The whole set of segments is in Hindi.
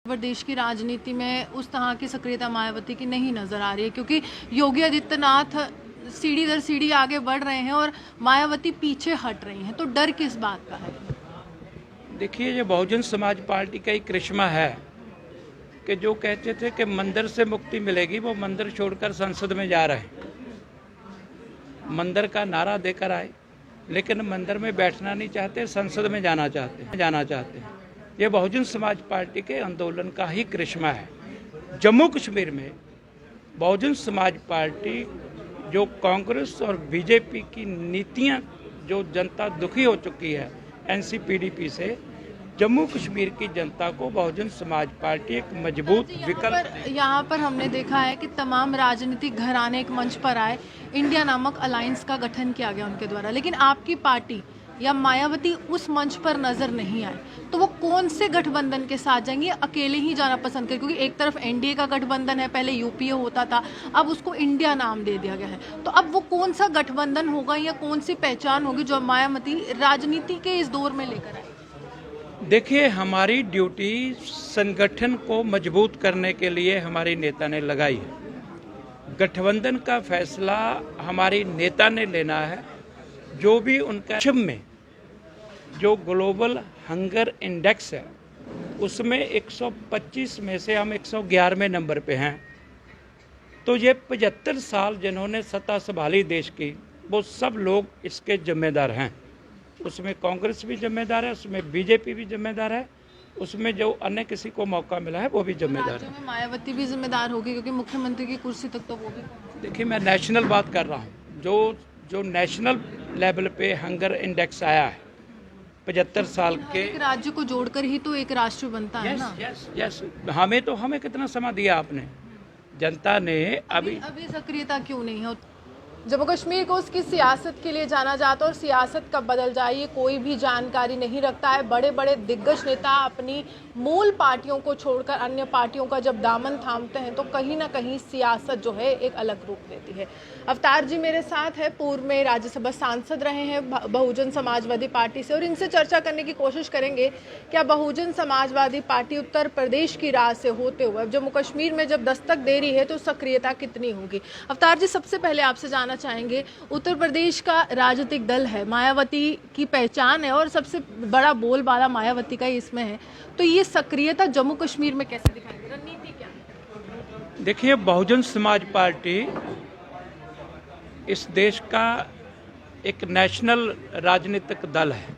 प्रदेश की राजनीति में उस तरह की सक्रियता मायावती की नहीं नजर आ रही है, क्योंकि योगी आदित्यनाथ सीढ़ी दर सीढ़ी आगे बढ़ रहे हैं और मायावती पीछे हट रही हैं। तो डर किस बात का है? देखिए, ये बहुजन समाज पार्टी का ही करिश्मा है कि जो कहते थे कि मंदिर से मुक्ति मिलेगी, वो मंदिर छोड़कर संसद में जा रहे हैं। मंदिर का नारा देकर आए, लेकिन मंदिर में बैठना नहीं चाहते, संसद में जाना चाहते हैं। ये बहुजन समाज पार्टी के आंदोलन का ही करिश्मा है। जम्मू कश्मीर में बहुजन समाज पार्टी जो कांग्रेस और बीजेपी की नीतियां, जो जनता दुखी हो चुकी है एनसीपीडीपी से, जम्मू कश्मीर की जनता को बहुजन समाज पार्टी एक मजबूत विकल्प। यहाँ पर हमने देखा है कि तमाम राजनीतिक घराने एक मंच पर आए, इंडिया नामक अलायंस का गठन किया गया उनके द्वारा, लेकिन आपकी पार्टी या मायावती उस मंच पर नजर नहीं आए। तो वो कौन से गठबंधन के साथ जाएंगे, अकेले ही जाना पसंद करें? क्योंकि एक तरफ एनडीए का गठबंधन है, पहले यूपीए होता था, अब उसको इंडिया नाम दे दिया गया है। तो अब वो कौन सा गठबंधन होगा या कौन सी पहचान होगी जो मायावती राजनीति के इस दौर में लेकर आए? देखिए, हमारी ड्यूटी संगठन को मजबूत करने के लिए हमारी नेता ने लगाई है। गठबंधन का फैसला हमारी नेता ने लेना है। जो भी उनका विश्व में जो ग्लोबल हंगर इंडेक्स है, उसमें 125 में से हम 111वें नंबर पे हैं। तो ये 75 साल जिन्होंने सत्ता संभाली देश की, वो सब लोग इसके जिम्मेदार हैं। उसमें कांग्रेस भी जिम्मेदार है, उसमें बीजेपी भी जिम्मेदार है, उसमें जो अन्य किसी को मौका मिला है वो भी जिम्मेदार है। में मायावती भी जिम्मेदार होगी, क्योंकि मुख्यमंत्री की कुर्सी तक तो वो भी। देखिए, मैं नेशनल बात कर रहा हूँ। जो नेशनल लेवल पे हंगर इंडेक्स आया है 75 साल के, एक राज्य को जोड़कर ही तो एक राष्ट्र बनता है ना। यस। हमें कितना समय दिया आपने, जनता ने। अभी सक्रियता क्यों नहीं है? जम्मू कश्मीर को उसकी सियासत के लिए जाना जाता है, और सियासत कब बदल जाए ये कोई भी जानकारी नहीं रखता है। बड़े बड़े दिग्गज नेता अपनी मूल पार्टियों को छोड़कर अन्य पार्टियों का जब दामन थामते हैं, तो कहीं ना कहीं सियासत जो है एक अलग रूप लेती है। अवतार जी मेरे साथ है, पूर्व में राज्यसभा सांसद रहे हैं बहुजन समाजवादी पार्टी से, और इनसे चर्चा करने की कोशिश करेंगे क्या बहुजन समाजवादी पार्टी उत्तर प्रदेश की राह से होते हुए जम्मू कश्मीर में जब दस्तक दे रही है तो सक्रियता कितनी होगी? अवतार जी, सबसे पहले आपसे जानना चाहेंगे, उत्तर प्रदेश का राजनीतिक दल है, मायावती की पहचान है और सबसे बड़ा बोलबाला मायावती का ही इसमें है, तो ये सक्रियता जम्मू कश्मीर में कैसे दिखाएगी? रणनीति क्या है? देखिए, बहुजन समाज पार्टी इस देश का एक नेशनल राजनीतिक दल है,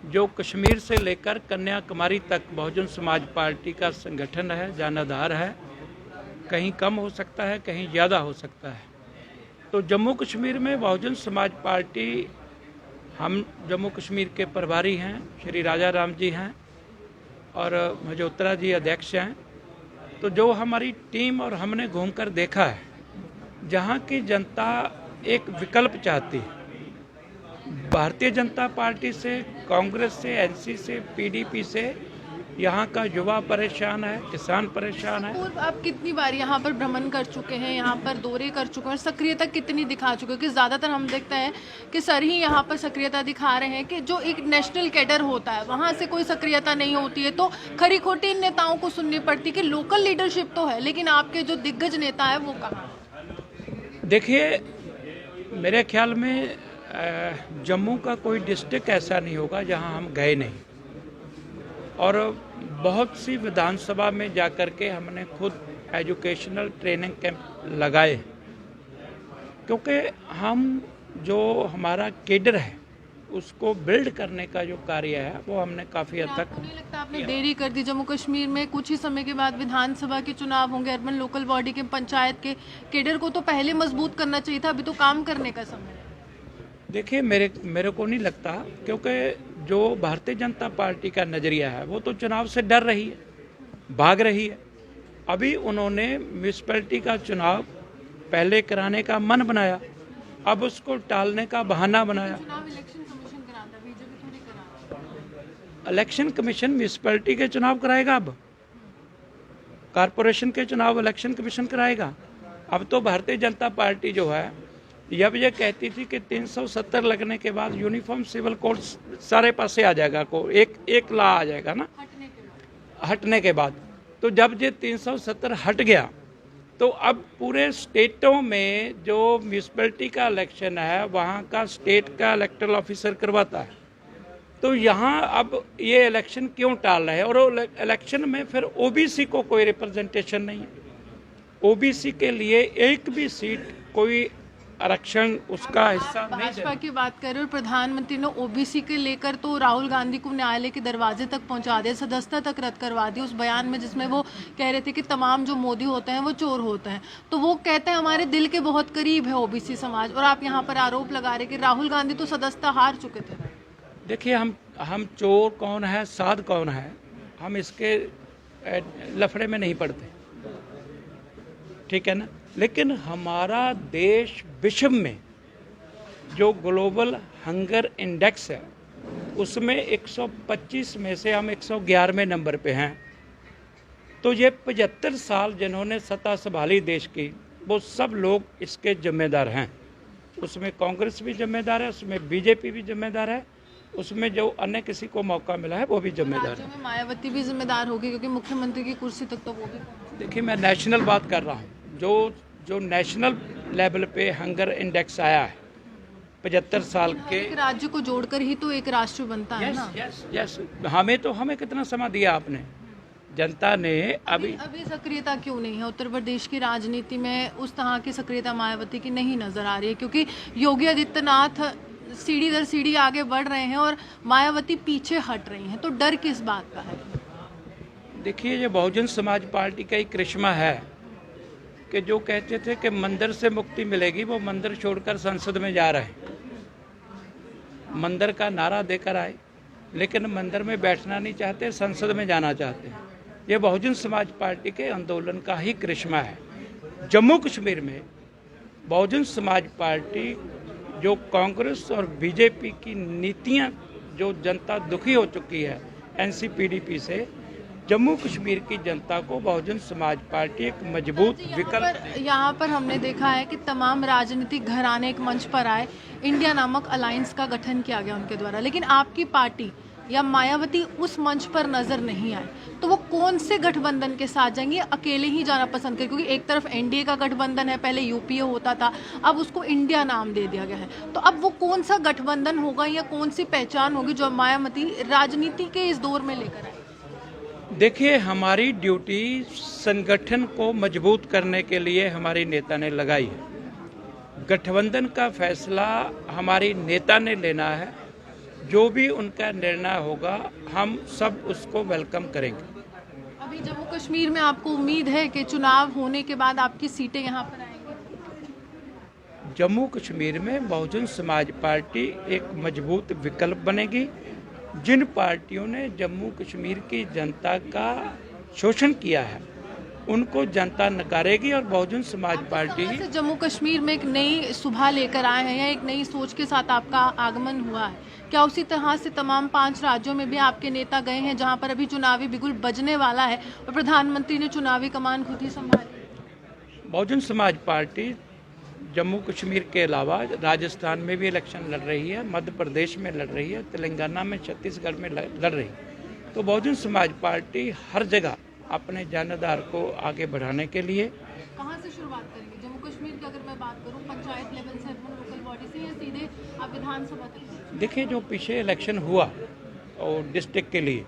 जो कश्मीर से लेकर कन्याकुमारी तक बहुजन समाज पार्टी का संगठन है, जनाधार है। कहीं कम हो सकता है, कहीं ज़्यादा हो सकता है। तो जम्मू कश्मीर में बहुजन समाज पार्टी, हम जम्मू कश्मीर के प्रभारी हैं, श्री राजा राम जी हैं और मजोत्रा जी अध्यक्ष हैं। तो जो हमारी टीम और हमने घूमकर देखा है, जहाँ की जनता एक विकल्प चाहती है, भारतीय जनता पार्टी से, कांग्रेस से, एनसी से, पीडीपी से, यहाँ का युवा परेशान है, किसान परेशान है। पूर्व आप कितनी बार यहाँ पर भ्रमण कर चुके हैं, यहाँ पर दौरे कर चुके हैं और सक्रियता कितनी दिखा चुके हैं? क्योंकि ज़्यादातर हम देखते हैं कि सर ही यहाँ पर सक्रियता दिखा रहे हैं, कि जो एक नेशनल कैडर होता है वहाँ से कोई सक्रियता नहीं होती है, तो खरी खोटी इन नेताओं को सुननी पड़ती है कि लोकल लीडरशिप तो है, लेकिन आपके जो दिग्गज नेता है वो कहाँ? देखिए, मेरे ख्याल में जम्मू का कोई डिस्ट्रिक्ट ऐसा नहीं होगा जहाँ हम गए नहीं, और बहुत सी विधानसभा में जाकर के हमने खुद एजुकेशनल ट्रेनिंग कैंप लगाए, क्योंकि हम जो हमारा केडर है उसको बिल्ड करने का जो कार्य है वो हमने काफ़ी हद तक। आपको नहीं लगता आपने देरी कर दी? जम्मू कश्मीर में कुछ ही समय के बाद विधानसभा के चुनाव होंगे, अर्बन लोकल बॉडी के, पंचायत के केडर को तो पहले मजबूत करना चाहिए था, अभी तो काम करने का समय है। देखिए, मेरे को नहीं लगता, क्योंकि जो भारतीय जनता पार्टी का नज़रिया है वो तो चुनाव से डर रही है, भाग रही है। अभी उन्होंने म्यूनसिपैलिटी का चुनाव पहले कराने का मन बनाया, अब उसको टालने का बहाना बनाया। इलेक्शन कमीशन म्यूनसिपैलिटी के चुनाव कराएगा, अब कारपोरेशन के चुनाव इलेक्शन कमीशन कराएगा। अब तो भारतीय जनता पार्टी जो है, जब ये कहती थी कि 370 लगने के बाद यूनिफॉर्म सिविल कोड सारे पासे आ जाएगा, को एक ला आ जाएगा ना, हटने के बाद। तो जब ये 370 हट गया तो अब पूरे स्टेटों में जो म्यूनसिपैलिटी का इलेक्शन है वहाँ का स्टेट का इलेक्टरल ऑफिसर करवाता है। तो यहाँ अब ये इलेक्शन क्यों टाल रहे हैं? और इलेक्शन में फिर ओबीसी को कोई रिप्रेजेंटेशन नहीं है। ओबीसी के लिए एक भी सीट कोई आरक्षण उसका हिस्सा नहीं भाजपा की बात कर रहे हो, प्रधानमंत्री ने ओबीसी के लेकर तो राहुल गांधी को न्यायालय के दरवाजे तक पहुंचा दिया, सदस्यता तक रद्द करवा दी उस बयान में जिसमें वो कह रहे थे कि तमाम जो मोदी होते हैं वो चोर होते हैं। तो वो कहते हैं हमारे दिल के बहुत करीब है ओबीसी समाज, और आप यहाँ पर आरोप लगा रहे कि राहुल गांधी तो सदस्यता हार चुके थे। देखिए, हम चोर कौन है, साध कौन है, हम इसके लफड़े में नहीं पड़ते, ठीक है ना। लेकिन हमारा देश विश्व में जो ग्लोबल हंगर इंडेक्स है उसमें 125 में से हम 111वें नंबर पे हैं। तो ये 75 साल जिन्होंने सत्ता संभाली देश की, वो सब लोग इसके जिम्मेदार हैं। उसमें कांग्रेस भी जिम्मेदार है, उसमें बीजेपी भी जिम्मेदार है, उसमें जो अन्य किसी को मौका मिला है वो भी जिम्मेदार है। में मायावती भी जिम्मेदार होगी क्योंकि मुख्यमंत्री की कुर्सी तक तो वो भी। देखिए, मैं नेशनल बात कर रहा हूँ। जो नेशनल लेवल पे हंगर इंडेक्स आया है 75 साल के, एक राज्य को जोड़कर ही तो एक राष्ट्र बनता है ना। यस, हमें कितना समय दिया आपने, जनता ने। अभी सक्रियता क्यों नहीं है उत्तर प्रदेश की राजनीति में? उस तरह की सक्रियता मायावती की नहीं नजर आ रही है क्योंकि योगी आदित्यनाथ सीढ़ी दर सीढ़ी आगे बढ़ रहे हैं और मायावती पीछे हट रही हैं। तो डर किस बात का है? देखिए, ये बहुजन समाज पार्टी का ही करिश्मा है कि जो कहते थे कि मंदिर से मुक्ति मिलेगी, वो मंदिर छोड़कर संसद में जा रहे हैं। मंदिर का नारा देकर आए, लेकिन मंदिर में बैठना नहीं चाहते, संसद में जाना चाहते हैं। ये बहुजन समाज पार्टी के आंदोलन का ही करिश्मा है। जम्मू कश्मीर में बहुजन समाज पार्टी जो कांग्रेस और बीजेपी की नीतियां, जो जनता दुखी हो चुकी है एनसीपीडीपी से, जम्मू कश्मीर की जनता को बहुजन समाज पार्टी एक मजबूत विकल्प। यहाँ पर हमने देखा है कि तमाम राजनीतिक घराने एक मंच पर आए, इंडिया नामक अलायंस का गठन किया गया उनके द्वारा, लेकिन आपकी पार्टी या मायावती उस मंच पर नजर नहीं आए। तो वो कौन से गठबंधन के साथ जाएंगे? अकेले ही जाना पसंद करें? क्योंकि एक तरफ एनडीए का गठबंधन है, पहले यूपीए होता था, अब उसको इंडिया नाम दे दिया गया है। तो अब वो कौन सा गठबंधन होगा या कौन सी पहचान होगी जो मायावती राजनीति के इस दौर में लेकर आए? देखिए, हमारी ड्यूटी संगठन को मजबूत करने के लिए हमारी नेता ने लगाई है। गठबंधन का फैसला हमारी नेता ने लेना है। जो भी उनका निर्णय होगा हम सब उसको वेलकम करेंगे। अभी जम्मू कश्मीर में आपको उम्मीद है कि चुनाव होने के बाद आपकी सीटें यहाँ पर आएंगी? जम्मू कश्मीर में बहुजन समाज पार्टी एक मजबूत विकल्प बनेगी। जिन पार्टियों ने जम्मू कश्मीर की जनता का शोषण किया है उनको जनता नकारेगी और बहुजन समाज पार्टी ही। जम्मू कश्मीर में एक नई सुबह लेकर आए हैं या एक नई सोच के साथ आपका आगमन हुआ है, क्या उसी तरह से तमाम 5 राज्यों में भी आपके नेता गए हैं जहां पर अभी चुनावी बिगुल बजने वाला है और प्रधानमंत्री ने चुनावी कमान खुद ही संभाली? बहुजन समाज पार्टी जम्मू कश्मीर के अलावा राजस्थान में भी इलेक्शन लड़ रही है, मध्य प्रदेश में लड़ रही है, तेलंगाना में, छत्तीसगढ़ में लड़ रही है। तो बहुजन समाज पार्टी हर जगह अपने जनाधार को आगे बढ़ाने के लिए। कहाँ से शुरुआत करेंगे? जम्मू कश्मीर की अगर मैं बात करूँ, पंचायत लेवल से, लोकल बॉडी से, या सीधे आप विधानसभा तक? देखिए, जो पीछे इलेक्शन हुआ और डिस्ट्रिक्ट के लिए,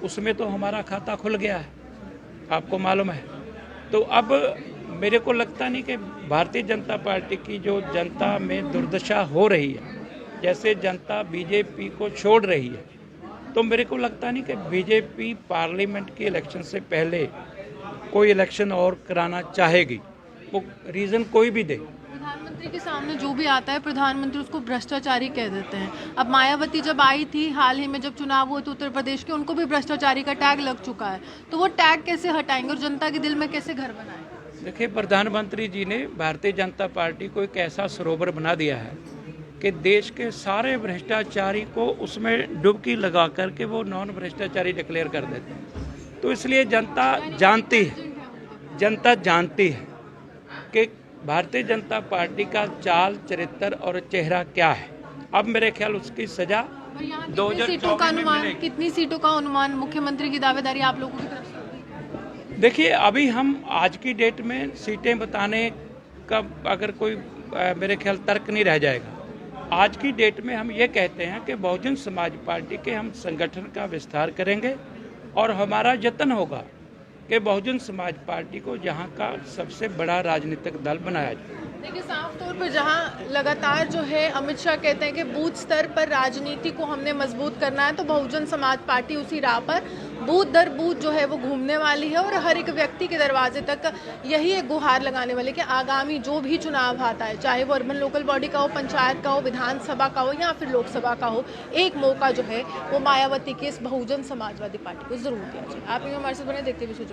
उसमें तो हमारा खाता खुल गया है, आपको मालूम है। तो अब मेरे को लगता नहीं कि भारतीय जनता पार्टी की जो जनता में दुर्दशा हो रही है, जैसे जनता बीजेपी को छोड़ रही है, तो मेरे को लगता नहीं कि बीजेपी पार्लियामेंट के इलेक्शन से पहले कोई इलेक्शन और कराना चाहेगी, वो रीज़न कोई भी दे। प्रधानमंत्री के सामने जो भी आता है प्रधानमंत्री उसको भ्रष्टाचारी कह देते हैं। अब मायावती जब आई थी हाल ही में, जब चुनाव हुए थे उत्तर प्रदेश के, उनको भी भ्रष्टाचारी का टैग लग चुका है। तो वो टैग कैसे हटाएंगे और जनता के दिल में कैसे घर बनाएंगे? देखिए, प्रधानमंत्री जी ने भारतीय जनता पार्टी को एक ऐसा सरोवर बना दिया है कि देश के सारे भ्रष्टाचारी को उसमें डुबकी लगा करके वो नॉन भ्रष्टाचारी डिक्लेयर कर देते हैं। तो इसलिए जनता जानती है कि भारतीय जनता पार्टी का चाल, चरित्र और चेहरा क्या है। अब मेरे ख्याल उसकी सजा और यहाँ कितनी 2024 सीटों का में अनुमान, मिलेगी। कितनी सीटों का अनुमान मुख्यमंत्री की दावेदारी आप लोगों की तरफ से होगी? देखिए अभी हम आज की डेट में सीटें बताने का अगर कोई मेरे ख्याल तर्क नहीं रह जाएगा। आज की डेट में हम ये कहते हैं कि बहुजन समाज पार्टी के हम संगठन का विस्तार करेंगे और हमारा यत्न होगा कि बहुजन समाज पार्टी को यहाँ का सबसे बड़ा राजनीतिक दल बनाया जाए। देखिए साफ तौर पर जहां लगातार जो है अमित शाह कहते हैं कि बूथ स्तर पर राजनीति को हमने मजबूत करना है, तो बहुजन समाज पार्टी उसी राह पर बूथ दर बूथ जो है वो घूमने वाली है और हर एक व्यक्ति के दरवाजे तक यही एक गुहार लगाने वाले कि आगामी जो भी चुनाव आता है, चाहे वो अर्बन लोकल बॉडी का हो, पंचायत का हो, विधानसभा का हो या फिर लोकसभा का हो, एक मौका जो है वो मायावती के इस बहुजन समाजवादी पार्टी को जरूर दिया जाए। आप हमारे साथ बने, देखते हुए